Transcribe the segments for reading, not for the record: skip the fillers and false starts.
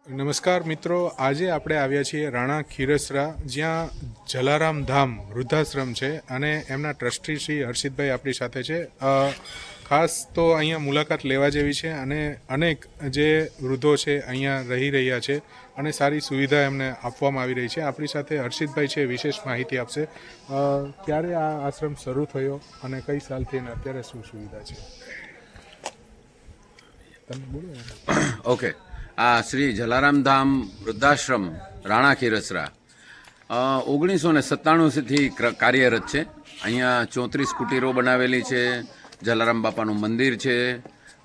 નમસ્કાર મિત્રો, આજે આપણે આવ્યા છીએ રાણા ખીરસરા, જ્યાં જલારામ ધામ વૃદ્ધાશ્રમ છે અને એમના ટ્રસ્ટી શ્રી હર્ષિતભાઈ આપણી સાથે છે. ખાસ તો અહીંયા મુલાકાત લેવા જેવી છે અને અનેક જે વૃદ્ધો છે અહીંયા રહી રહ્યા છે અને સારી સુવિધા એમને આપવામાં આવી રહી છે. આપણી સાથે હર્ષિતભાઈ છે, વિશેષ માહિતી આપશે. ક્યારે આ આશ્રમ શરૂ થયો અને કઈ સાલથી અને અત્યારે શું સુવિધા છે, તમે બોલો. ઓકે, આ શ્રી જલારામ ધામ વૃદ્ધાશ્રમ રાણા ખીરસરા 1997થી કાર્યરત છે. અહીંયા 34 કુટીરો બનાવેલી છે, જલારામ બાપાનું મંદિર છે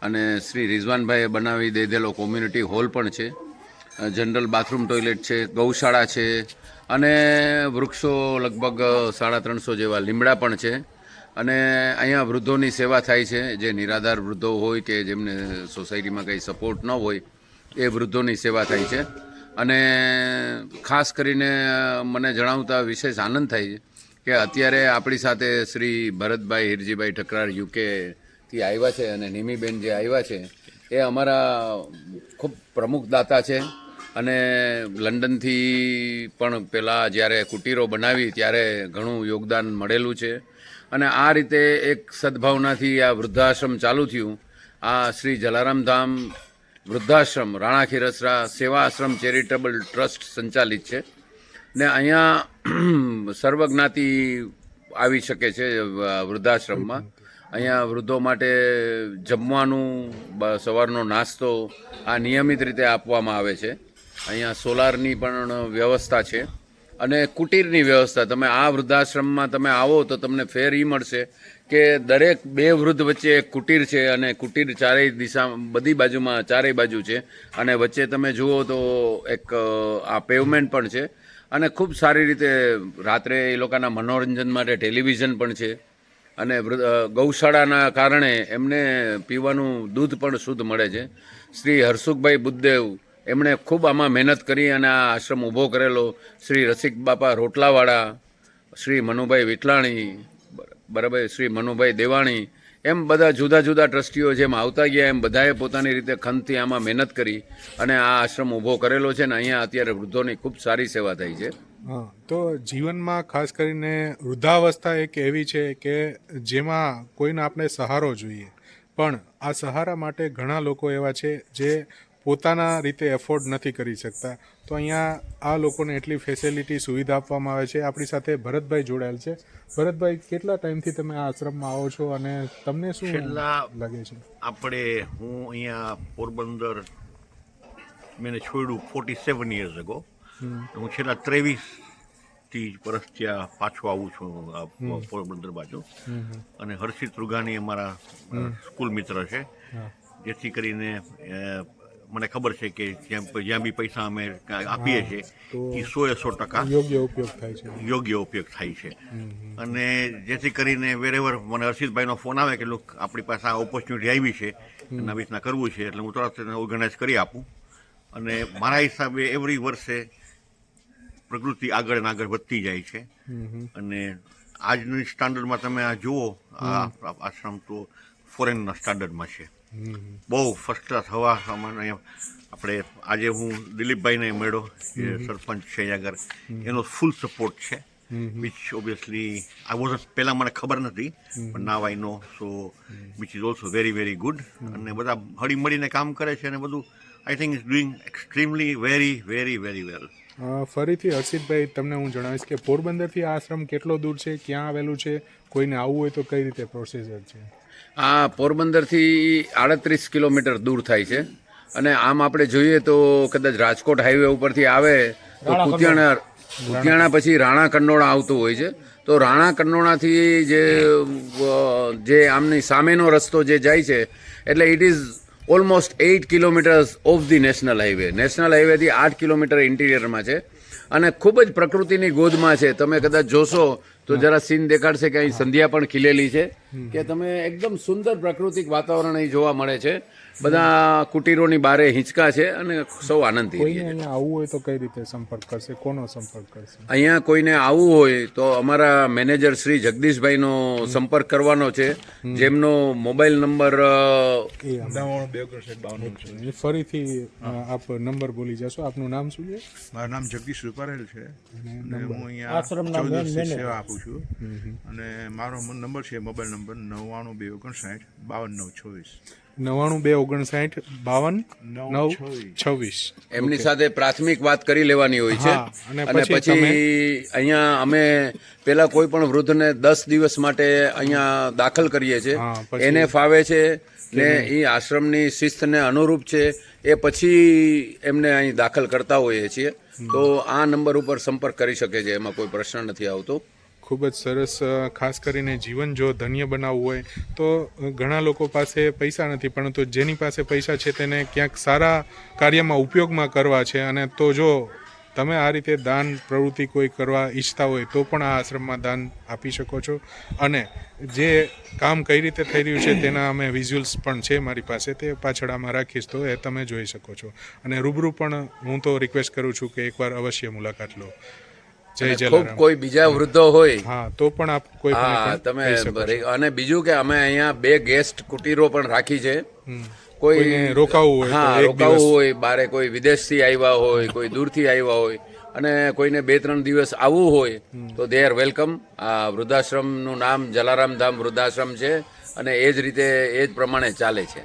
અને શ્રી રિઝવાનભાઈએ બનાવી દીધેલો કોમ્યુનિટી હોલ પણ છે, જનરલ બાથરૂમ ટોયલેટ છે, ગૌશાળા છે અને વૃક્ષો લગભગ 350 જેવા લીમડા પણ છે. અને અહીંયા વૃદ્ધોની સેવા થાય છે, જે નિરાધાર વૃદ્ધો હોય કે જેમને સોસાયટીમાં કંઈ સપોર્ટ ન હોય એ વૃદ્ધોની સેવા થાય છે. અને ખાસ કરીને મને જણાવતા વિશેષ આનંદ થાય છે કે અત્યારે આપણી સાથે શ્રી ભરતભાઈ હિરજીભાઈ ઠકરાર યુકેથી આવ્યા છે અને નિમીબેન જે આવ્યા છે એ અમારા ખૂબ પ્રમુખ દાતા છે અને લંડનથી પણ પહેલાં જ્યારે કુટીરો બનાવી ત્યારે ઘણું યોગદાન મળેલું છે. અને આ રીતે એક સદભાવનાથી આ વૃદ્ધાશ્રમ ચાલુ થયું. આ શ્રી જલારામ ધામ વૃદ્ધાશ્રમ રાણા ખીરસરા સેવા આશ્રમ ચેરિટેબલ ટ્રસ્ટ સંચાલિત છે ને અહીંયા સર્વજ્ઞાતિ આવી શકે છે વૃદ્ધાશ્રમમાં. અહીંયા વૃદ્ધો માટે જમવાનું, સવારનો નાસ્તો આ નિયમિત રીતે આપવામાં આવે છે. અહીંયા સોલારની પણ વ્યવસ્થા છે અને કુટીરની વ્યવસ્થા. તમે આ વૃદ્ધાશ્રમમાં તમે આવો તો તમને ફેર એ મળશે કે દરેક બે વૃદ્ધ વચ્ચે એક કુટીર છે અને કુટીર ચારેય દિશા બધી બાજુમાં ચારેય બાજુ છે અને વચ્ચે તમે જુઓ તો એક આ પેવમેન્ટ પણ છે અને ખૂબ સારી રીતે રાત્રે એ લોકોના મનોરંજન માટે ટેલિવિઝન પણ છે અને ગૌશાળાના કારણે એમને પીવાનું દૂધ પણ શુદ્ધ મળે છે. શ્રી હરસુખભાઈ બુદ્ધદેવ એમણે ખૂબ આમાં મહેનત કરી અને આ આશ્રમ ઊભો કરેલો. શ્રી રસિક બાપા રોટલાવાળા, શ્રી મનુભાઈ વિટલાણી, બરાબર, શ્રી મનુભાઈ દેવાણી, એમ બધા જુદા જુદા ટ્રસ્ટીઓ જેમ આવતા ગયા એમ બધાએ પોતાની રીતે ખંતથી આમાં મહેનત કરી અને આ આશ્રમ ઊભો કરેલો છે ને અહીંયા અત્યારે વૃદ્ધોની ખૂબ સારી સેવા થઈ છે. હા, તો જીવનમાં ખાસ કરીને વૃદ્ધાવસ્થા એક એવી છે કે જેમાં કોઈને આપણે સહારો જોઈએ, પણ આ સહારા માટે ઘણા લોકો એવા છે જે પોતાના રીતે એફોર્ડ નથી કરી શકતા. તો અહીંયા આ લોકોને એટલી ફેસિલિટી સુવિધા આપવામાં આવે છે. આપણી સાથે ભરતભાઈ જોડાયેલ છે. ભરતભાઈ, કેટલા ટાઈમથી તમે આ આશ્રમમાં આવો છો અને તમને શું લાગે છે? હું અહીંયા પોરબંદર મેં છોડ્યું 47 years ago. હું છેલ્લા 23 વર્ષ ત્યાં પાછો આવું છું પોરબંદર બાજુ. અને હર્ષિત રૂઘાણી અમારા સ્કૂલ મિત્ર છે, જેથી કરીને મને ખબર છે કે જ્યાં બી પૈસા અમે આપીએ છીએ એ 100% યોગ્ય ઉપયોગ થાય છે. અને જેથી કરીને વેરેવર મને હર્ષિતભાઈનો ફોન આવે કે લોક આપણી પાસે આ ઓપોર્ચ્યુનિટી આવી છે અને આવી રીતના કરવું છે, એટલે હું તરત ઓર્ગેનાઇઝ કરી આપું. અને મારા હિસાબે એવરી વર્ષે પ્રકૃતિ આગળ ને આગળ વધતી જાય છે. અને આજની સ્ટાન્ડર્ડમાં તમે આ જુઓ, આ આશ્રમ તો ફોરેનના સ્ટાન્ડર્ડમાં છે. બહુ ફર્સ્ટ ક્લાસ હવા. આપણે આજે હું દિલીપભાઈને મળ્યો, એ સરપંચ છે અહીંયા આગળ, એનો ફૂલ સપોર્ટ છે, વિચ ઓબ્વિયસલી આઈ વોઝન્ટ, પહેલાં મને ખબર નથી પણ now I know, so which is also very very good. અને બધા હળી મળીને કામ કરે છે અને બધું I think is doing extremely very very very well. ફરીથી હર્ષિતભાઈ, તમને હું જણાવીશ કે પોરબંદરથી આ આશ્રમ કેટલો દૂર છે, ક્યાં આવેલું છે, કોઈને આવવું હોય તો કઈ રીતે પ્રોસીજર છે? આ પોરબંદરથી 38 કિલોમીટર દૂર થાય છે અને આમ આપણે જોઈએ તો કદાચ રાજકોટ હાઈવે ઉપરથી આવે તો કુતિયાણા પછી રાણા કંડોળા આવતું હોય છે. તો રાણા કંડોળાથી જે આમની સામેનો રસ્તો જે જાય છે એટલે it is almost 8 kilometres of the national highway. National હાઈવેથી 8 કિલોમીટર ઇન્ટિરિયરમાં છે અને ખૂબ જ પ્રકૃતિની ગોદમાં છે. તમે કદાચ જોશો તો જરા સીન દેખાડશે કે અહીં સંધ્યા પણ ખીલેલી છે કે તમે એકદમ સુંદર પ્રાકૃતિક વાતાવરણ અહીં જોવા મળે છે. બધા કુટીરોની બારે હિંચકા છે અને સૌ આનંદથી રહીએ કોઈને છે. અહીંયા આવવું હોય તો કઈ રીતે સંપર્ક કરશે, કોનો સંપર્ક કરશે? અહીંયા કોઈને આવવું હોય તો અમારા મેનેજર શ્રી જગદીશભાઈનો સંપર્ક કરવાનો છે, જેમનો મોબાઈલ નંબર ફરીથી આપ નંબર બોલી જશો. આપનું નામ શું છે? મારું નામ જગદીશ રૂપારેલ છે અને હું અહીંયા આશ્રમના 14 વર્ષથી મેનેજર. સેવા આપું છું. અને મારો નંબર છે મોબાઈલ નંબર 99 259 એમની સાથે પ્રાથમિક વાત કરી લેવાની હોય છે. હા, અને અને પછી પછી અહીંયા અમે પેલા કોઈ પણ વૃદ્ધને 10 દિવસ માટે અહીંયા દાખલ કરીએ છીએ. હા, પછી- એને ફાવે છે ને એ આશ્રમની શિસ્તને અનુરૂપ છે એ પછી એમને અહીં દાખલ કરતા હોઈએ છીએ. તો આ નંબર ઉપર સંપર્ક કરી શકે છે, એમાં કોઈ પ્રશ્ન નથી આવતો. ખૂબ જ સરસ. ખાસ કરીને જીવન જો ધન્ય બનાવવું હોય તો ઘણા લોકો પાસે પૈસા નથી, પરંતુ જેની પાસે પૈસા છે તેને ક્યાંક સારા કાર્યમાં ઉપયોગમાં કરવા છે. અને તો જો તમે આ રીતે દાન પ્રવૃત્તિ કોઈ કરવા ઈચ્છતા હોય તો પણ આ આશ્રમમાં દાન આપી શકો છો. અને જે કામ કઈ રીતે થઈ રહ્યું છે તેના અમે વિઝ્યુઅલ્સ પણ છે મારી પાસે, તે પાછળ આમાં રાખીશ તો એ તમે જોઈ શકો છો. અને રૂબરૂ પણ હું તો રિક્વેસ્ટ કરું છું કે એકવાર અવશ્ય મુલાકાત લો. જય અને ખૂબ જલારામ. કોઈ બીજા વૃદ્ધો હોય હા, તો પણ આપ કોઈ પણ હા કહી શકો તમે છો. અને બીજું કે અમે અહીંયા 2 ગેસ્ટ કુટીરો પણ રાખી છે. કોઈને રોકાવું હોય તો હા એક રોકાવું દિવસ. હોય, બારે કોઈ વિદેશથી આવ્યા હોય, કોઈ દૂરથી આવ્યા હોય, અને કોઈને 2-3 દિવસ આવવું હોય તો દે આર વેલકમ. આ વૃદ્ધાશ્રમનું નામ જલારામ ધામ વૃદ્ધાશ્રમ છે અને એ જ રીતે એ જ પ્રમાણે ચાલે છે.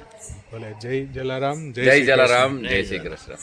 ભલે. જય જલારામ. જય જલારામ, જય શ્રી કૃષ્ણ.